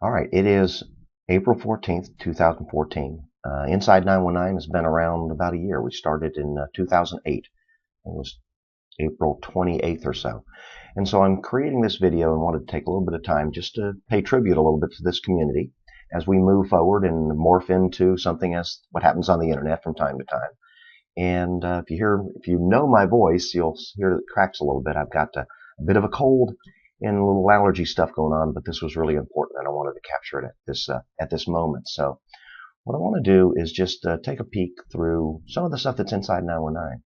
All right, it is April 14th, 2014. Inside 919 has been around about a year. We started in 2008. It was April 28th or so. And so I'm creating this video and wanted to take a little bit of time just to pay tribute a little bit to this community as we move forward and morph into something as what happens on the internet from time to time. And if you know my voice, you'll hear that it cracks a little bit. I've got a bit of a cold and a little allergy stuff going on, but this was really important, and I wanted to capture it at this moment. So what I want to do is just take a peek through some of the stuff that's inside 919.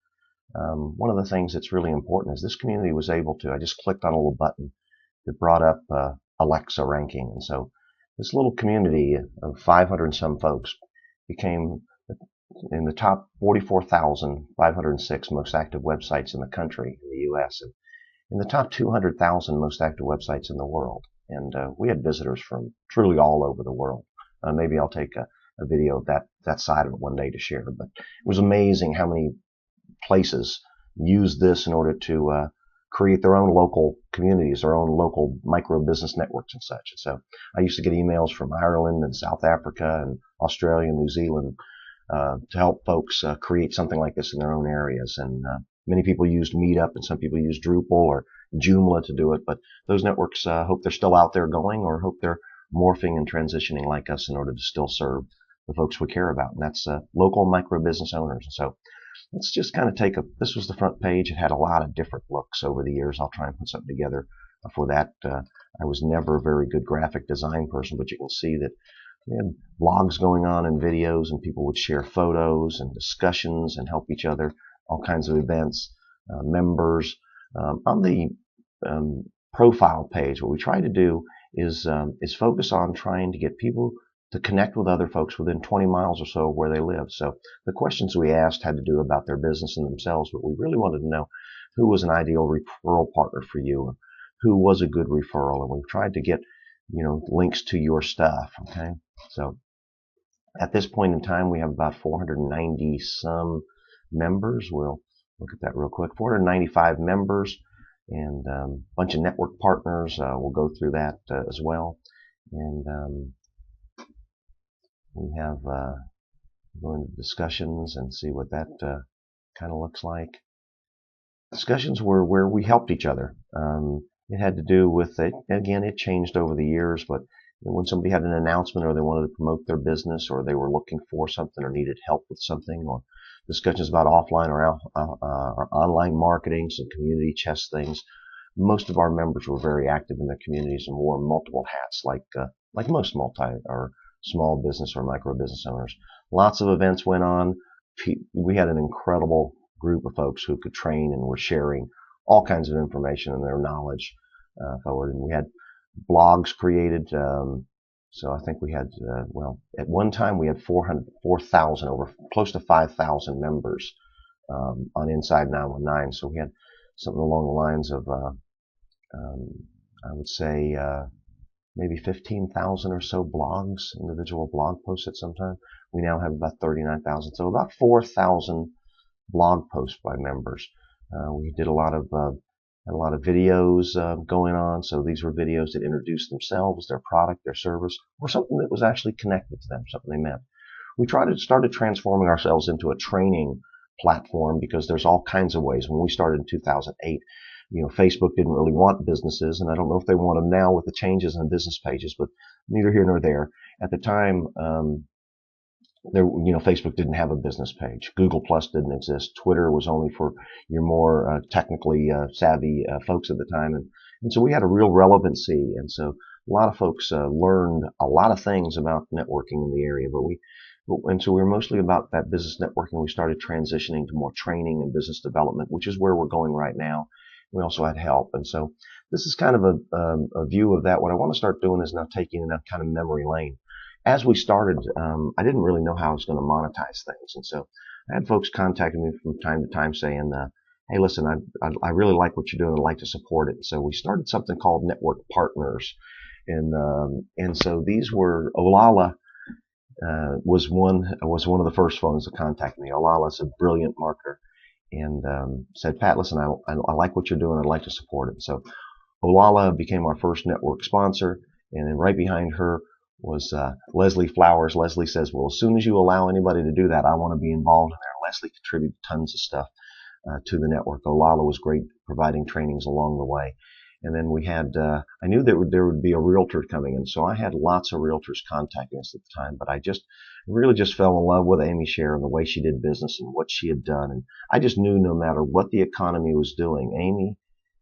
One of the things that's really important is this community was able to. I just clicked on a little button that brought up Alexa ranking, and so this little community of 500 and some folks became in the top 44,506 most active websites in the country, in the U.S., and in the top 200,000 most active websites in the world. And we had visitors from truly all over the world. Maybe I'll take a video of that side of it one day to share. But it was amazing how many places use this in order to create their own local communities, their own local micro business networks and such. And so I used to get emails from Ireland and South Africa and Australia and New Zealand to help folks create something like this in their own areas. And many people used Meetup, and some people used Drupal or Joomla to do it. But those networks hope they're still out there going, or hope they're morphing and transitioning like us in order to still serve the folks we care about, and that's local micro business owners. And so let's just kind of this was the front page. It had a lot of different looks over the years. I'll try and put something together for that. I was never a very good graphic design person, but you can see that we had blogs going on and videos, and people would share photos and discussions and help each other, all kinds of events, members. On the profile page, what we try to do is focus on trying to get people to connect with other folks within 20 miles or so of where they live. So the questions we asked had to do about their business and themselves, but we really wanted to know who was an ideal referral partner for you, or who was a good referral. And we've tried to get, links to your stuff. Okay. So at this point in time, we have about 490 some members. We'll look at that real quick. 495 members and a bunch of network partners. We'll go through that as well. And we have go into discussions and see what that kind of looks like. Discussions were where we helped each other. It had to do with it. Again, it changed over the years, but when somebody had an announcement, or they wanted to promote their business, or they were looking for something or needed help with something, or discussions about offline or online marketing, some community chest things. Most of our members were very active in their communities and wore multiple hats, like most or small business or micro business owners. Lots of events went on. We had an incredible group of folks who could train and were sharing all kinds of information and their knowledge forward. And we had blogs created. So I think we had, at one time we had 4,000, over close to 5,000 members on Inside 919. So we had something along the lines of, I would say, maybe 15,000 or so blogs, individual blog posts at some time. We now have about 39,000, so about 4,000 blog posts by members. We did a lot of videos going on. So these were videos that introduced themselves, their product, their service, or something that was actually connected to them, something they meant. We started transforming ourselves into a training platform, because there's all kinds of ways. When we started in 2008, Facebook didn't really want businesses, and I don't know if they want them now with the changes in business pages, but neither here nor there. At the time, Facebook didn't have a business page. Google Plus didn't exist. Twitter was only for your more technically savvy folks at the time, and so we had a real relevancy, and so a lot of folks learned a lot of things about networking in the area. And so we were mostly about that business networking. We started transitioning to more training and business development, which is where we're going right now. We also had help, and so this is kind of a view of that. What I want to start doing is now taking in that kind of memory lane. As we started, I didn't really know how I was going to monetize things, and so I had folks contacting me from time to time saying, "Hey, listen, I really like what you're doing. I'd like to support it." And so we started something called Network Partners, and so these were Olala. Was one of the first phones to contact me. Olala's a brilliant marketer, and said, "Pat, listen, I like what you're doing. I'd like to support it." So Olala became our first network sponsor, And then right behind her was Leslie Flowers. Leslie says, well, as soon as you allow anybody to do that, I want to be involved in there. Leslie contributed tons of stuff to the network. Olala was great providing trainings along the way. And then we had, I knew that there would be a realtor coming in, so I had lots of realtors contacting us at the time, but I really just fell in love with Amy Scher and the way she did business and what she had done. And I just knew no matter what the economy was doing, Amy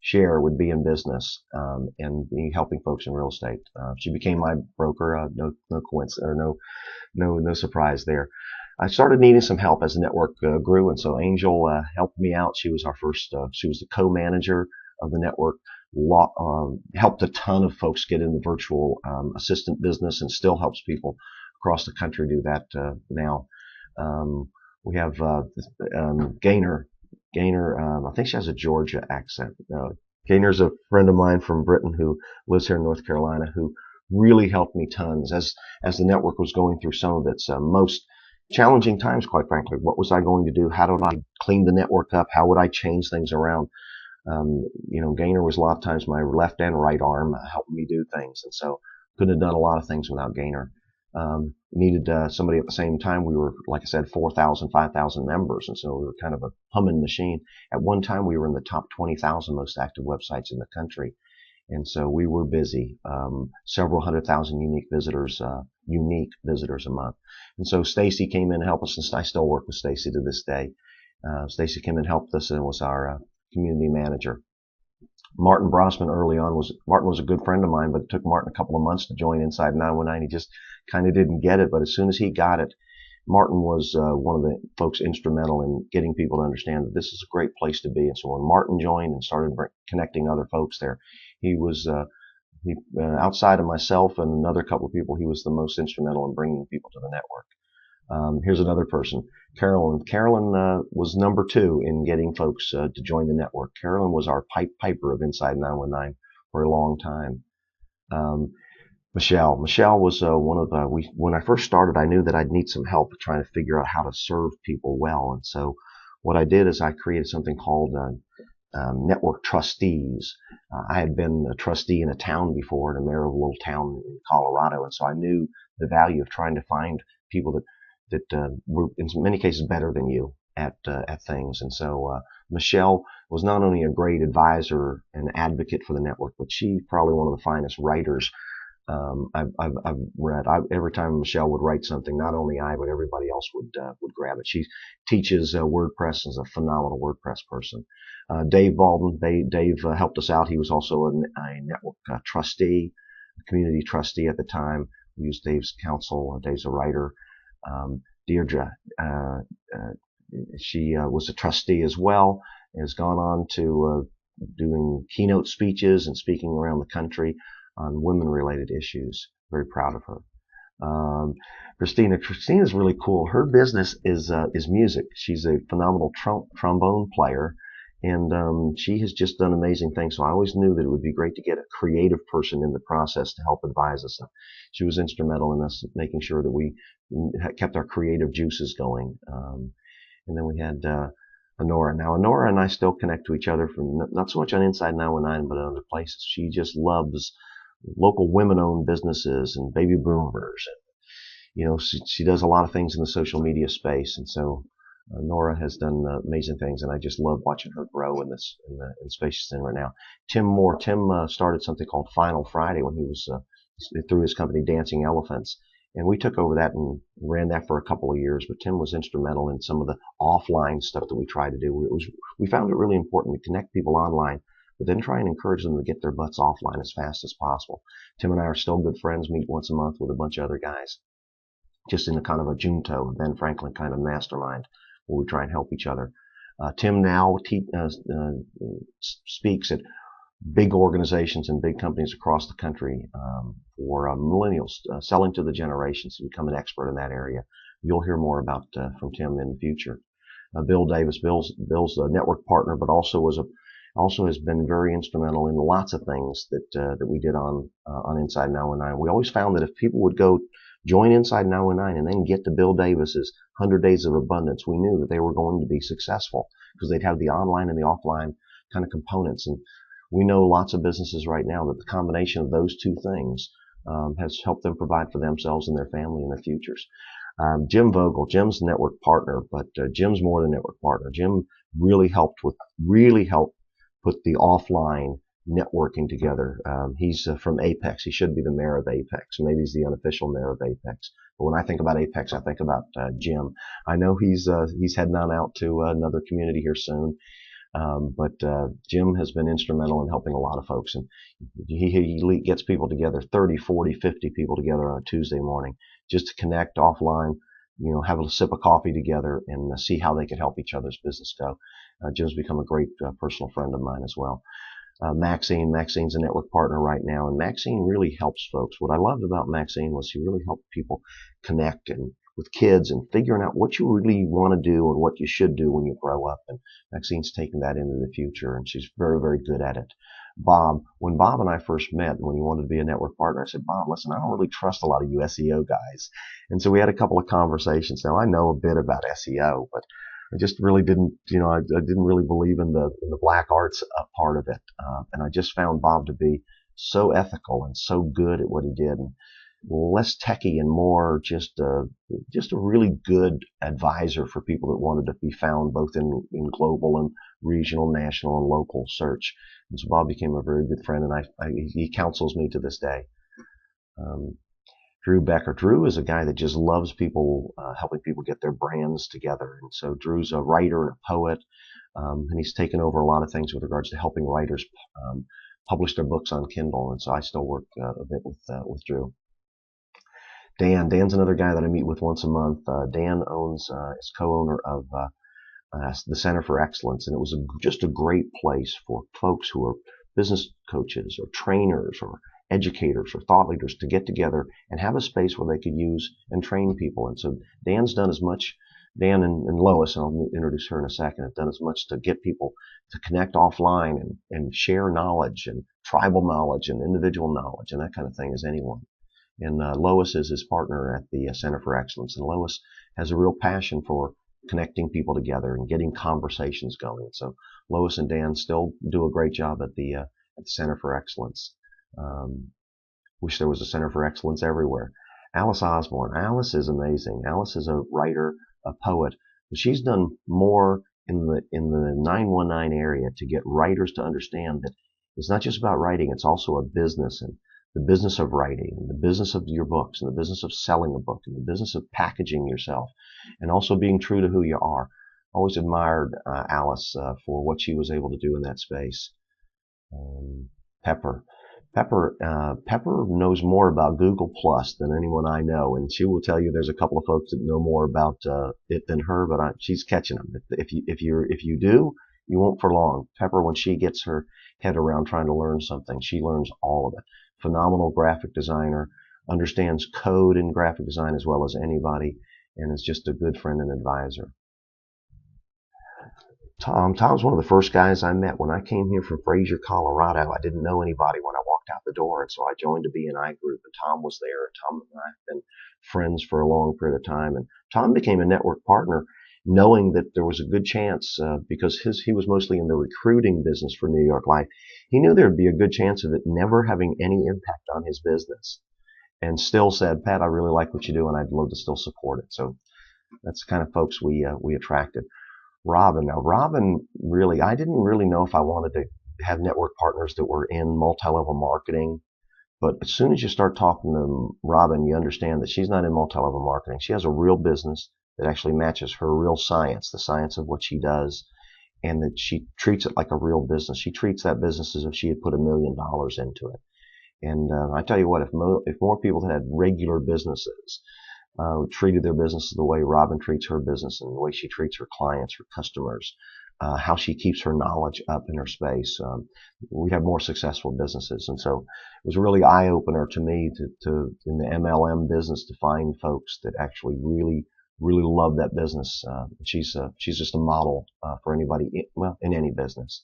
Scher would be in business, and be helping folks in real estate. She became my broker, no coincidence, or no surprise there. I started needing some help as the network grew, and so Angel helped me out. She was our first, she was the co-manager of the network, helped a ton of folks get in the virtual assistant business, and still helps people across the country do that now. We have Gaynor. I think she has a Georgia accent. Gaynor's a friend of mine from Britain who lives here in North Carolina, who really helped me tons as the network was going through some of its most challenging times, quite frankly. What was I going to do? How did I clean the network up? How would I change things around? Gaynor was a lot of times my left and right arm helping me do things. And so couldn't have done a lot of things without Gaynor. Needed somebody at the same time. We were, like I said, 4,000, 5,000 members. And so we were kind of a humming machine. At one time, we were in the top 20,000 most active websites in the country. And so we were busy, several 100,000 unique visitors a month. And so Stacy came in and helped us, and I still work with Stacy to this day. Stacy came in and helped us and was our community manager. Martin Brosman early on Martin was a good friend of mine, but it took Martin a couple of months to join Inside 919. He just kind of didn't get it, but as soon as he got it, Martin was one of the folks instrumental in getting people to understand that this is a great place to be. And so when Martin joined and started connecting other folks there, he was outside of myself and another couple of people, he was the most instrumental in bringing people to the network. Here's another person, Carolyn. Carolyn was number 2 in getting folks to join the network. Carolyn was our piper of Inside 919 for a long time. Michelle was one of the, when I first started, I knew that I'd need some help trying to figure out how to serve people well. And so what I did is I created something called network trustees. I had been a trustee in a town before, in a mayor of a little town in Colorado, and so I knew the value of trying to find people that were in many cases better than you at things. And so Michelle was not only a great advisor and advocate for the network, but she's probably one of the finest writers I've read. Every time Michelle would write something, not only I, but everybody else would grab it. She teaches WordPress, and is a phenomenal WordPress person. Dave Baldwin, Dave helped us out. He was also a network trustee, a community trustee at the time. We used Dave's counsel. Dave's a writer. Deirdre, she was a trustee as well, has gone on to doing keynote speeches and speaking around the country on women-related issues. Very proud of her. Christina is really cool. Her business is music. She's a phenomenal trombone player, and she has just done amazing things. So I always knew that it would be great to get a creative person in the process to help advise us. She was instrumental in us making sure that we kept our creative juices going. And then we had Honora. Now, Honora and I still connect to each other from not so much on Inside 919, but other places. She just loves local women-owned businesses and baby boomers. And, she does a lot of things in the social media space. And so Nora has done amazing things, and I just love watching her grow in the space she's in right now. Tim Moore. Tim started something called Final Friday when he was through his company Dancing Elephants. And we took over that and ran that for a couple of years. But Tim was instrumental in some of the offline stuff that we tried to do. We found it really important to connect people online, but then try and encourage them to get their butts offline as fast as possible. Tim and I are still good friends, meet once a month with a bunch of other guys, just in a kind of a Junto, Ben Franklin kind of mastermind, where we try and help each other. Tim now speaks at big organizations and big companies across the country for millennials, selling to the generations, to become an expert in that area. You'll hear more about from Tim in the future. Bill Davis, Bill's a network partner, but also has been very instrumental in lots of things that we did on Inside 919. We always found that if people would go join Inside 919 and then get to Bill Davis's 100 Days of Abundance, we knew that they were going to be successful because they'd have the online and the offline kind of components. And we know lots of businesses right now that the combination of those two things has helped them provide for themselves and their family and their futures. Jim Vogel, Jim's the network partner, but Jim's more than network partner. Jim really helped put the offline networking together. He's from Apex. He should be the mayor of Apex. Maybe he's the unofficial mayor of Apex. But when I think about Apex, I think about Jim. I know he's heading on out to another community here soon. But Jim has been instrumental in helping a lot of folks, and he gets people together, 30, 40, 50 people together on a Tuesday morning, just to connect offline, have a sip of coffee together and see how they could help each other's business go. Jim's become a great personal friend of mine as well. Maxine's a network partner right now, and Maxine really helps folks. What I loved about Maxine was she really helped people connect and with kids and figuring out what you really want to do and what you should do when you grow up. And Maxine's taken that into the future, and she's very, very good at it. When Bob and I first met, when he wanted to be a network partner, I said, Bob, listen, I don't really trust a lot of you SEO guys. And so we had a couple of conversations. Now, I know a bit about SEO, but I just really didn't, I didn't really believe in the black arts part of it. And I just found Bob to be so ethical and so good at what he did, and less techie and more just a really good advisor for people that wanted to be found both in global and regional, national, and local search. And so Bob became a very good friend, and he counsels me to this day. Drew Becker. Drew is a guy that just loves people, helping people get their brands together. And so Drew's a writer and a poet, and he's taken over a lot of things with regards to helping writers publish their books on Kindle. And so I still work a bit with Drew. Dan's another guy that I meet with once a month. Dan is co-owner of the Center for Excellence, and it was just a great place for folks who are business coaches or trainers or educators or thought leaders to get together and have a space where they could use and train people. And so Dan's done as much, Dan and Lois, and I'll introduce her in a second, have done as much to get people to connect offline and share knowledge and tribal knowledge and individual knowledge and that kind of thing as anyone. And Lois is his partner at the Center for Excellence. And Lois has a real passion for connecting people together and getting conversations going. So Lois and Dan still do a great job at the Center for Excellence. Wish there was a Center for Excellence everywhere. Alice Osborne. Alice is amazing. Alice is a writer, a poet, but she's done more in the 919 area to get writers to understand that it's not just about writing, it's also a business, and the business of writing, and the business of your books, and the business of selling a book, and the business of packaging yourself, and also being true to who you are. Always admired Alice for what she was able to do in that space. Pepper knows more about Google Plus than anyone I know, and she will tell you there's a couple of folks that know more about it than her, but she's catching them. If you do, you won't for long. Pepper, when she gets her head around trying to learn something, she learns all of it. Phenomenal graphic designer, understands code in graphic design as well as anybody, and is just a good friend and advisor. Tom's one of the first guys I met when I came here from Fraser, Colorado. I didn't know anybody when I walked out the door, and so I joined a BNI group, and Tom was there, and Tom and I have been friends for a long period of time. And Tom became a network partner knowing that there was a good chance, because he was mostly in the recruiting business for New York Life. He knew there would be a good chance of it never having any impact on his business, and still said, Pat, I really like what you do, and I'd love to still support it. So that's the kind of folks we attracted. Robin. Now, Robin, really, I didn't really know if I wanted to have network partners that were in multi-level marketing. But as soon as you start talking to Robin, you understand that she's not in multi-level marketing. She has a real business that actually matches her real science, the science of what she does, and that she treats it like a real business. She treats that business as if she had put $1 million into it. And I tell you what, if more people had regular businesses, treated their businesses the way Robin treats her business and the way she treats her clients, her customers, how she keeps her knowledge up in her space, we'd have more successful businesses. And so it was a really eye-opener to me to in the MLM business to find folks that actually really love that business. She's just a model for anybody in any business.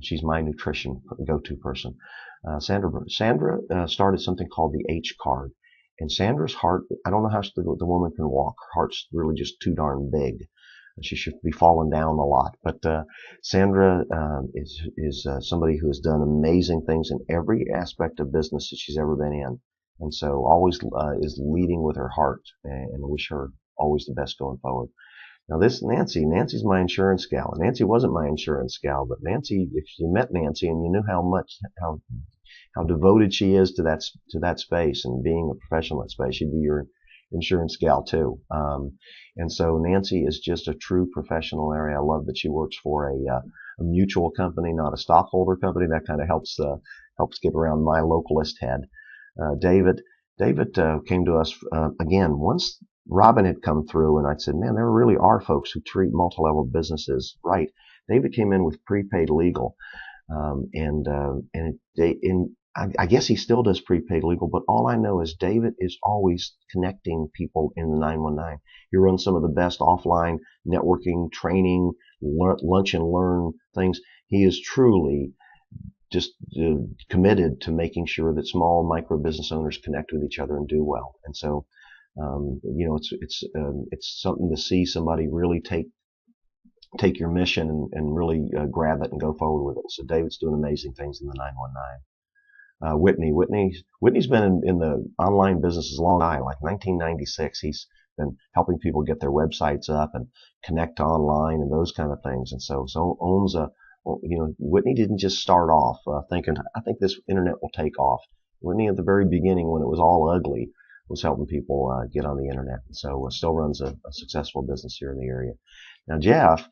She's my nutrition go-to person. Sandra started something called the H card. And Sandra's heart, I don't know how the woman can walk. Her heart's really just too darn big. She should be falling down a lot. But Sandra is somebody who has done amazing things in every aspect of business that she's ever been in. And so always is leading with her heart, and I wish her always the best going forward. Now this Nancy's my insurance gal. Nancy wasn't my insurance gal, but Nancy, if you met Nancy and you knew how devoted she is to that space and being a professional in that space, she'd be your insurance gal too. And so Nancy is just a true professional area. I love that she works for a mutual company, not a stockholder company. That kind of helps get around my localist head. David came to us again once Robin had come through, and I'd said, man, there really are folks who treat multi-level businesses right. David came in with prepaid legal, I guess he still does prepaid legal, but all I know is David is always connecting people in the 919. He runs some of the best offline networking, training, lunch and learn things. He is truly just committed to making sure that small micro business owners connect with each other and do well. And so, it's something to see somebody really take your mission and really grab it and go forward with it. So David's doing amazing things in the 919. Whitney's been in the online business as long as like 1996. He's been helping people get their websites up and connect online and those kind of things. And so owns Whitney didn't just start off thinking, I think this internet will take off. Whitney at the very beginning, when it was all ugly, was helping people get on the internet. And so still runs a successful business here in the area. Now Jeff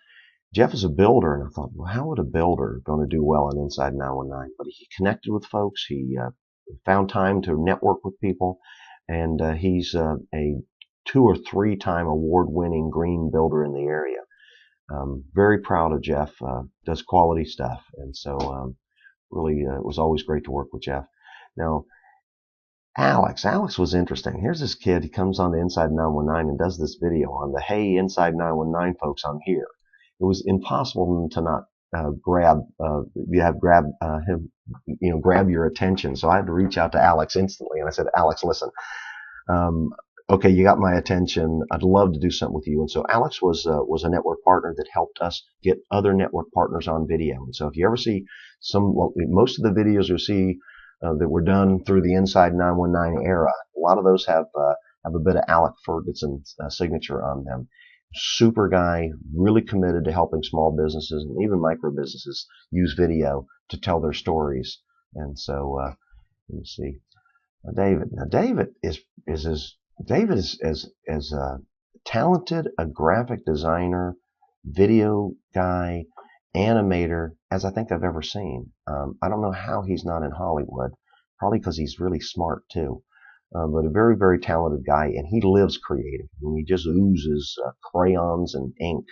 is a builder, and I thought, well, how would a builder going to do well on Inside 919? But he connected with folks. He found time to network with people, and he's a 2 or 3 time award-winning green builder in the area. Very proud of Jeff. Does quality stuff, and so really it was always great to work with Jeff. Now Alex was interesting. Here's this kid. He comes on the Inside 919 and does this video on the Hey Inside 919 folks, I'm here. It was impossible to not grab your attention. So I had to reach out to Alex instantly, and I said, Alex, listen, okay, you got my attention. I'd love to do something with you. And so Alex was a network partner that helped us get other network partners on video. And so if you ever see most of the videos you'll see that were done through the Inside 919 era, a lot of those have a bit of Alec Ferguson's signature on them. Super guy, really committed to helping small businesses and even micro businesses use video to tell their stories. And so let me see. David is as talented a graphic designer, video guy, animator as I think I've ever seen. I don't know how he's not in Hollywood. Probably because he's really smart too. But a very, very talented guy, and he lives creative. I mean, he just oozes crayons and ink.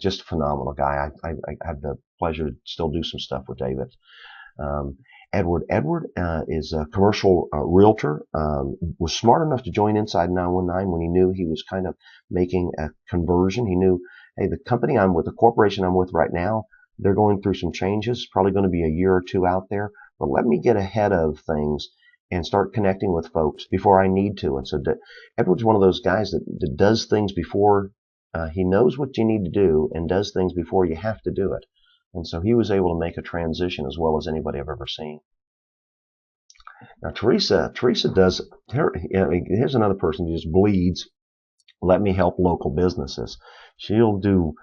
Just a phenomenal guy. I had the pleasure to still do some stuff with David. Edward is a commercial realtor. Was smart enough to join Inside 919 when he knew he was kind of making a conversion. He knew, hey, the company I'm with, the corporation I'm with right now, they're going through some changes. Probably going to be a year or two out there. But let me get ahead of things and start connecting with folks before I need to. And so Edward's one of those guys that does things before he knows what you need to do and does things before you have to do it. And so he was able to make a transition as well as anybody I've ever seen. Now Teresa does her. Here's another person who just bleeds. Let me help local businesses. She'll do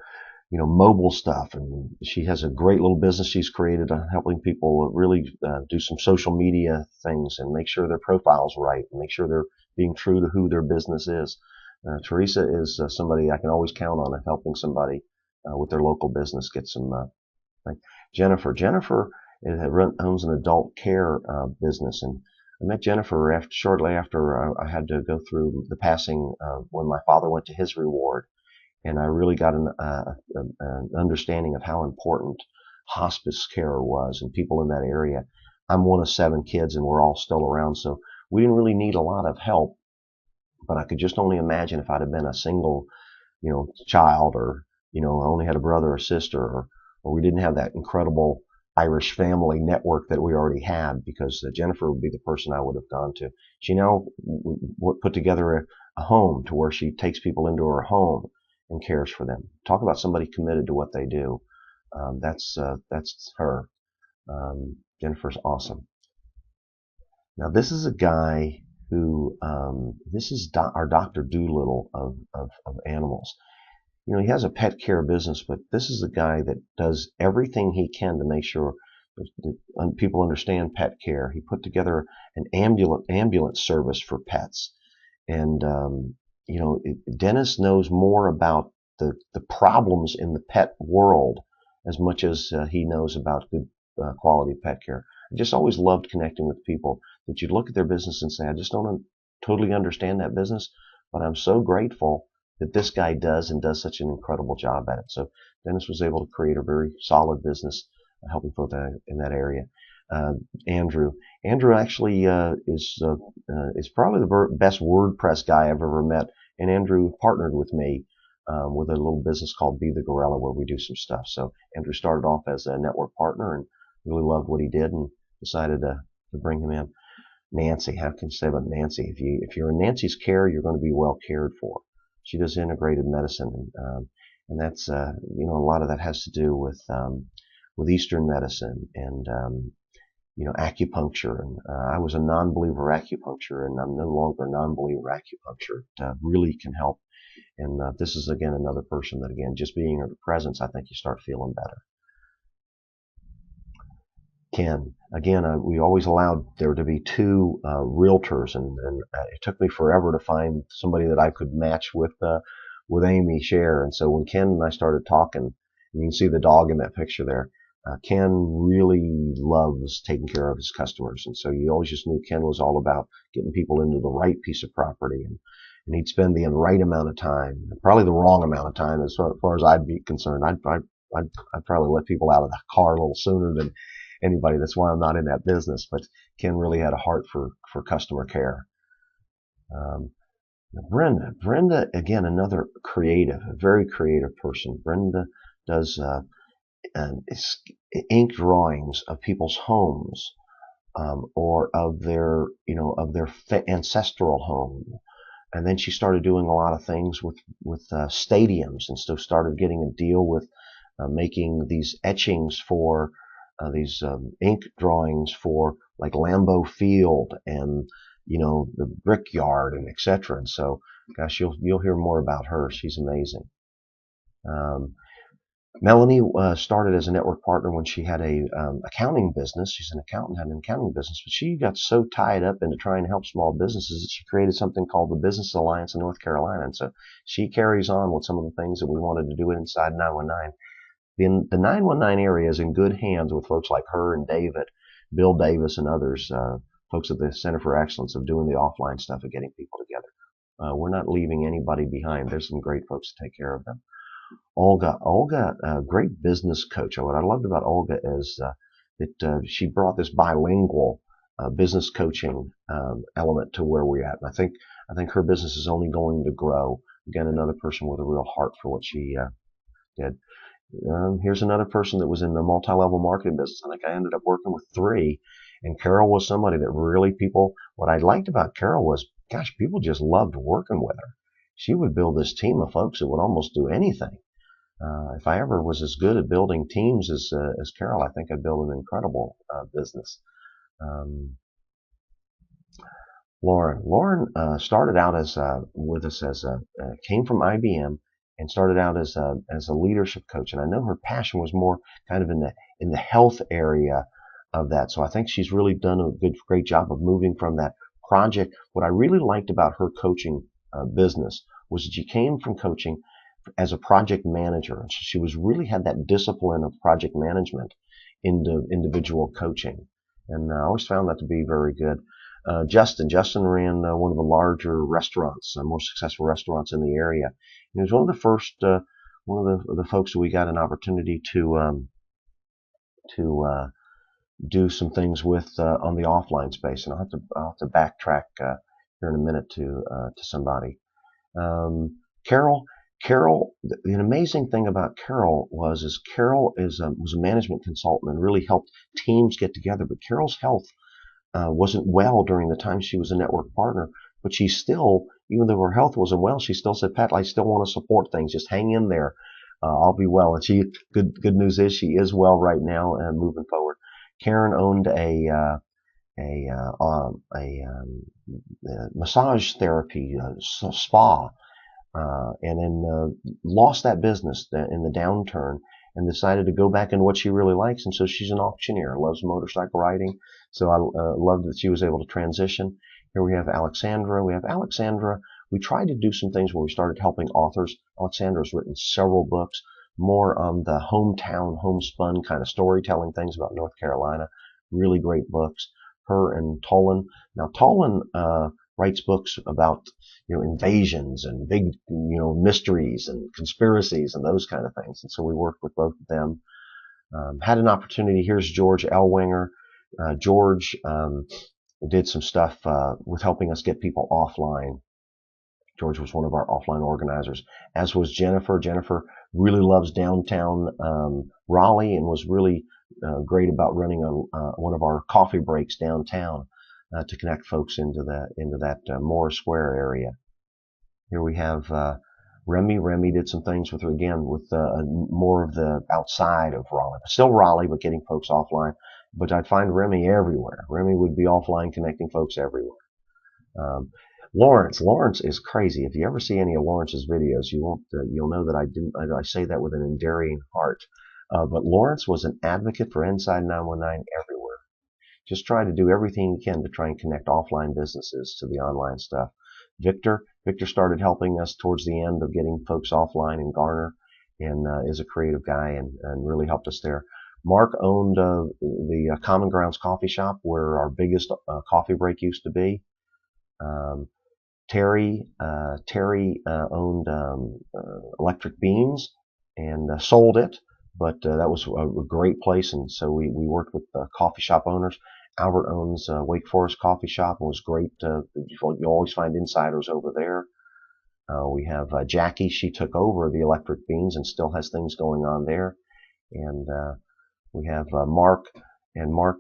mobile stuff, and she has a great little business she's created on helping people really do some social media things and make sure their profile's right and make sure they're being true to who their business is. Teresa is somebody I can always count on in helping somebody with their local business get some. Jennifer owns an adult care business, and I met Jennifer shortly after I had to go through the passing when my father went to his reward. And I really got an understanding of how important hospice care was and people in that area. I'm one of 7 kids, and we're all still around, so we didn't really need a lot of help. But I could just only imagine if I'd have been a single, child, or I only had a brother or sister, or we didn't have that incredible Irish family network that we already had, because Jennifer would be the person I would have gone to. She now put together a home to where she takes people into her home and cares for them. Talk about somebody committed to what they do. That's her. Jennifer's awesome. Now, this is a guy who, this is our Dr. Doolittle of animals. You know, he has a pet care business, but this is a guy that does everything he can to make sure that people understand pet care. He put together an ambulance service for pets. And, you know, Dennis knows more about the problems in the pet world as much as he knows about good quality pet care. I just always loved connecting with people that you'd look at their business and say, I just don't totally understand that business, but I'm so grateful that this guy does and does such an incredible job at it. So Dennis was able to create a very solid business helping folks in that area. Andrew. Andrew actually is probably the best WordPress guy I've ever met. And Andrew partnered with me with a little business called Be the Gorilla, where we do some stuff. So Andrew started off as a network partner and really loved what he did and decided to bring him in. Nancy, how can you say about Nancy? If you're in Nancy's care, you're going to be well cared for. She does integrated medicine, and that's you know, a lot of that has to do with Eastern medicine and you know, acupuncture. And I was a non-believer acupuncture, and I'm no longer a non-believer acupuncture. It really can help. And this is again another person that, again, just being her presence, I think you start feeling better. Ken, again, we always allowed there to be two realtors, and it took me forever to find somebody that I could match with Amy Scher. And so when Ken and I started talking, and you can see the dog in that picture there, Ken really loves taking care of his customers. And so you always just knew Ken was all about getting people into the right piece of property, and he'd spend the right amount of time, probably the wrong amount of time as far as I'd be concerned. I'd probably let people out of the car a little sooner than anybody. That's why I'm not in that business. But Ken really had a heart for customer care. Brenda, again, another creative, a very creative person. Brenda does ink drawings of people's homes, or of their, you know, of their ancestral home. And then she started doing a lot of things with stadiums, and so started getting a deal with making these etchings for these ink drawings for like Lambeau Field and, you know, the Brickyard and etc. And so, gosh, you'll hear more about her. She's amazing. Melanie started as a network partner when she had a accounting business. She's an accountant, had an accounting business, but she got so tied up into trying to help small businesses that she created something called the Business Alliance in North Carolina. And so she carries on with some of the things that we wanted to do inside 919. The 919 area is in good hands with folks like her and David, Bill Davis, and others, folks at the Center for Excellence of doing the offline stuff of getting people together. We're not leaving anybody behind. There's some great folks to take care of them. Olga, a great business coach. What I loved about Olga is that she brought this bilingual business coaching element to where we're at. And I think her business is only going to grow. Again, another person with a real heart for what she did. Here's another person that was in the multi-level marketing business. I think I ended up working with 3. And Carol was somebody that really what I liked about Carol was, gosh, people just loved working with her. She would build this team of folks that would almost do anything. If I ever was as good at building teams as Carol, I think I'd build an incredible business. Lauren started out with us as came from IBM and started out as a leadership coach. And I know her passion was more kind of in the health area of that. So I think she's really done a great job of moving from that project. What I really liked about her coaching business was that she came from coaching as a project manager. And she really had that discipline of project management into individual coaching. And I always found that to be very good. Justin ran one of the larger restaurants, more successful restaurants in the area. And he was one of the first, one of the folks that we got an opportunity to do some things with on the offline space. And I'll have to backtrack here in a minute to somebody. Carol, the amazing thing about Carol was Carol was a management consultant and really helped teams get together. But Carol's health wasn't well during the time she was a network partner. But she still, even though her health wasn't well, she still said, Pat, I still want to support things. Just hang in there. I'll be well. And good news is she is well right now and moving forward. Karen owned a massage therapy spa, and then lost that business in the downturn and decided to go back into what she really likes. And so she's an auctioneer, loves motorcycle riding. So I love that she was able to transition. Here we have Alexandra. We tried to do some things where we started helping authors. Alexandra's written several books, more on the hometown, homespun kind of storytelling things about North Carolina. Really great books. Her and Tolan. Now Tolan writes books about invasions and big mysteries and conspiracies and those kind of things. And so we worked with both of them. Had an opportunity. Here's George Elwinger. George did some stuff with helping us get people offline. George was one of our offline organizers, as was Jennifer. Jennifer really loves downtown Raleigh and was really great about running one of our coffee breaks downtown to connect folks into that Moore Square area. Here we have Remy. Remy did some things with her again with more of the outside of Raleigh, still Raleigh, but getting folks offline. But I'd find Remy everywhere. Remy would be offline connecting folks everywhere. Lawrence is crazy. If you ever see any of Lawrence's videos, you'll know that I say that with an endearing heart. But Lawrence was an advocate for Inside 919 everywhere. Just try to do everything you can to try and connect offline businesses to the online stuff. Victor started helping us towards the end of getting folks offline in Garner, and is a creative guy and really helped us there. Mark owned the Common Grounds coffee shop where our biggest coffee break used to be. Terry owned Electric Beans and sold it, but that was a great place, and so we worked with coffee shop owners. Albert owns Wake Forest Coffee Shop. It was great. You always find insiders over there. We have Jackie. She took over the Electric Beans and still has things going on there. And we have Mark, and Mark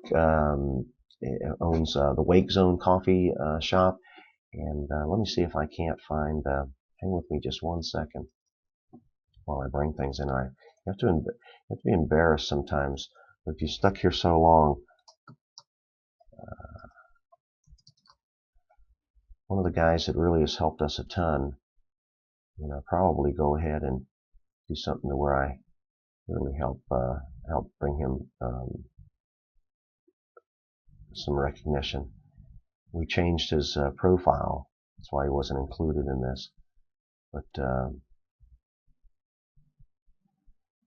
owns the Wake Zone Coffee Shop. And let me see if I can't find, hang with me just 1 second while I bring things in. You have to be embarrassed sometimes. But if you stuck here so long, one of the guys that really has helped us a ton, probably go ahead and do something to where I really help bring him some recognition. We changed his profile. That's why he wasn't included in this. But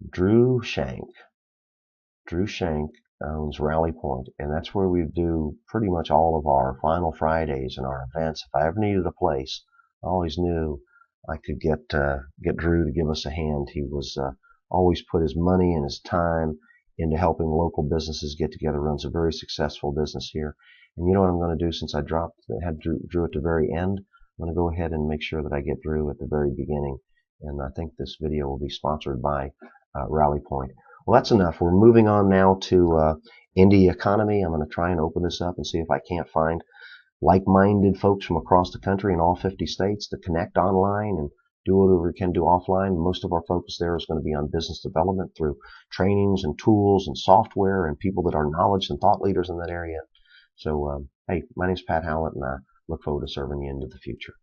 Drew Shank owns Rally Point, and that's where we do pretty much all of our Final Fridays and our events. If I ever needed a place, I always knew I could get Drew to give us a hand. He was always put his money and his time into helping local businesses get together. Runs a very successful business here. And you know what I'm going to do, since I had Drew at the very end? I'm going to go ahead and make sure that I get Drew at the very beginning. And I think this video will be sponsored by Rally Point. Well, that's enough. We're moving on now to Indie Economy. I'm going to try and open this up and see if I can't find like-minded folks from across the country in all 50 states to connect online and do whatever we can do offline. Most of our focus there is going to be on business development through trainings and tools and software and people that are knowledge and thought leaders in that area. So, hey, my name's Pat Howlett, and I look forward to serving you into the future.